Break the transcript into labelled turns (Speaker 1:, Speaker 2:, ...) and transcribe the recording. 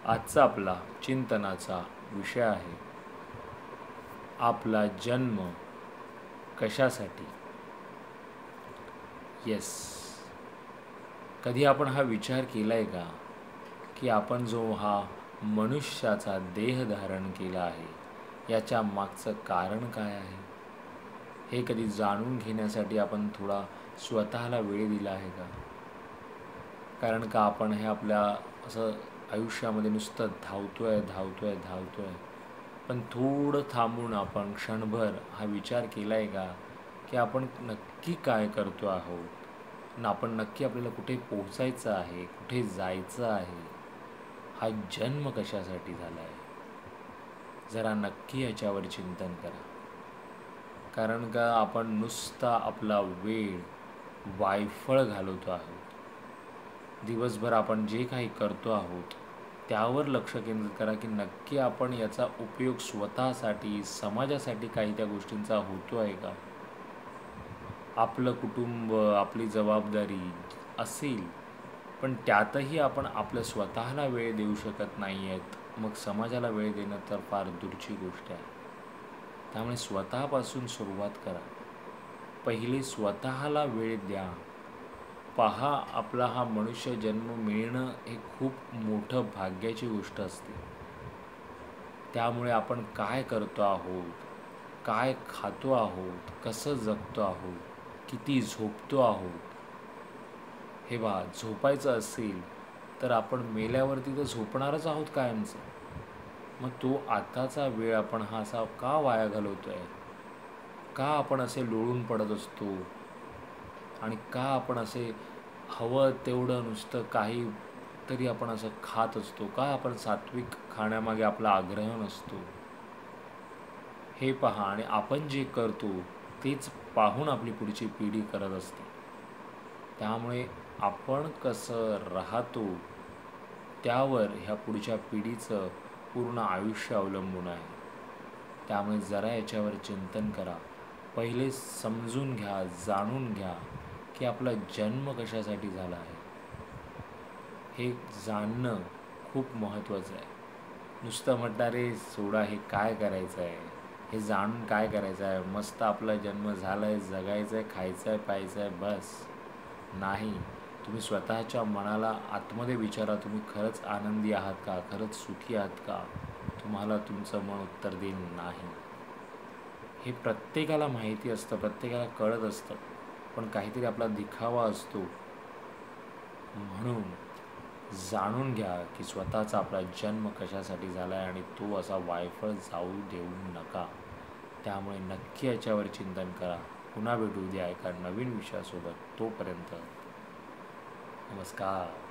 Speaker 1: आजचा आपला चिंतनाचा विषय आहे आपला जन्म कशासाठी. येस, कधी आपण हा विचार केला आहे का की आपण जो हा मनुष्याचा देह धारण केला आहे याच्या मागचं कारण काय आहे. हे कधी जाणून घेण्यासाठी आपण थोडा स्वतःला वेळ दिला आहे का. कारण का आपण हे आपल्या असं आयुष्यामध्ये नुसतं धावतोय पण थोडं थांबून आपण क्षणभर हा विचार केला आहे का की आपण नक्की काय करतो आहोत, आपण नक्की आपल्याला कुठे पोचायचं आहे, कुठे जायचं आहे, हा जन्म कशासाठी झाला आहे. जरा नक्की याच्यावर चिंतन करा. कारण का आपण नुसता आपला वेळ वायफळ घालवतो आहोत. दिवसभर आपण जे काही करतो आहोत त्यावर लक्ष केंद्रित करा की नक्की आपण याचा उपयोग स्वतःसाठी, समाजासाठी काही त्या गोष्टींचा होतो आहे का. आपलं कुटुंब, आपली जबाबदारी असेल, पण त्यातही आपण आपल्या स्वतःला वेळ देऊ शकत नाही आहेत, मग समाजाला वेळ देणं तर फार दूरची गोष्ट आहे. त्यामुळे स्वतःपासून सुरुवात करा. पहिले स्वतःला वेळ द्या. पहा, आपला हा मनुष्य जन्म मिळणं हे खूप मोठं भाग्याची गोष्ट असते. त्यामुळे आपण काय करतो आहोत, काय खातो आहोत, कसं जगतो आहोत, किती झोपतो आहोत. हे बघा, झोपायचं असेल तर आपण मेल्यावरती तर झोपणारच आहोत कायमचं. मग तो आताचा वेळ आपण हा असा का वाया घालवतो आहे. का आपण असे लोळून पडत असतो आणि का आपण असे हवं तेवढं नुसतं काही तरी आपण असं खात असतो. का आपण सात्विक खाण्यामागे आपला आग्रह नसतो. हे पहा, आणि आपण जे करतो तेच पाहून आपली पुढची पिढी करत असते. त्यामुळे आपण कसं राहतो त्यावर ह्या पुढच्या पिढीचं पूर्ण आयुष्य अवलंबून आहे. त्यामुळे जरा याच्यावर चिंतन करा. पहिले समजून घ्या, जाणून घ्या की आपला जन्म कशासाठी झाला आहे. हे जाणणं खूप महत्त्वाचं आहे. नुसतं म्हणणारे सोडा, हे काय करायचं आहे, हे जाणून काय करायचं आहे. मस्त आपला जन्म झाला आहे, जगायचं आहे, खायचं आहे, प्यायचं आहे, बस. नाही, तुम्ही स्वतःच्या मनाला आतमध्ये विचारा, तुम्ही खरंच आनंदी आहात का, खरंच सुखी आहात का. तुम्हाला तुमचं मन उत्तर देईल नाही. हे प्रत्येकाला माहिती असतं, प्रत्येकाला कळत असतं, पण काहीतरी आपला दिखावा असतो. म्हणून जाणून घ्या की स्वतःचा आपला जन्म कशासाठी झाला आहे आणि तो असा वायफळ जाऊ देऊ नका. त्यामुळे नक्की याच्यावर चिंतन करा. पुन्हा भेटू द्या एका नवीन विषयासोबत. तोपर्यंत नमस्कार.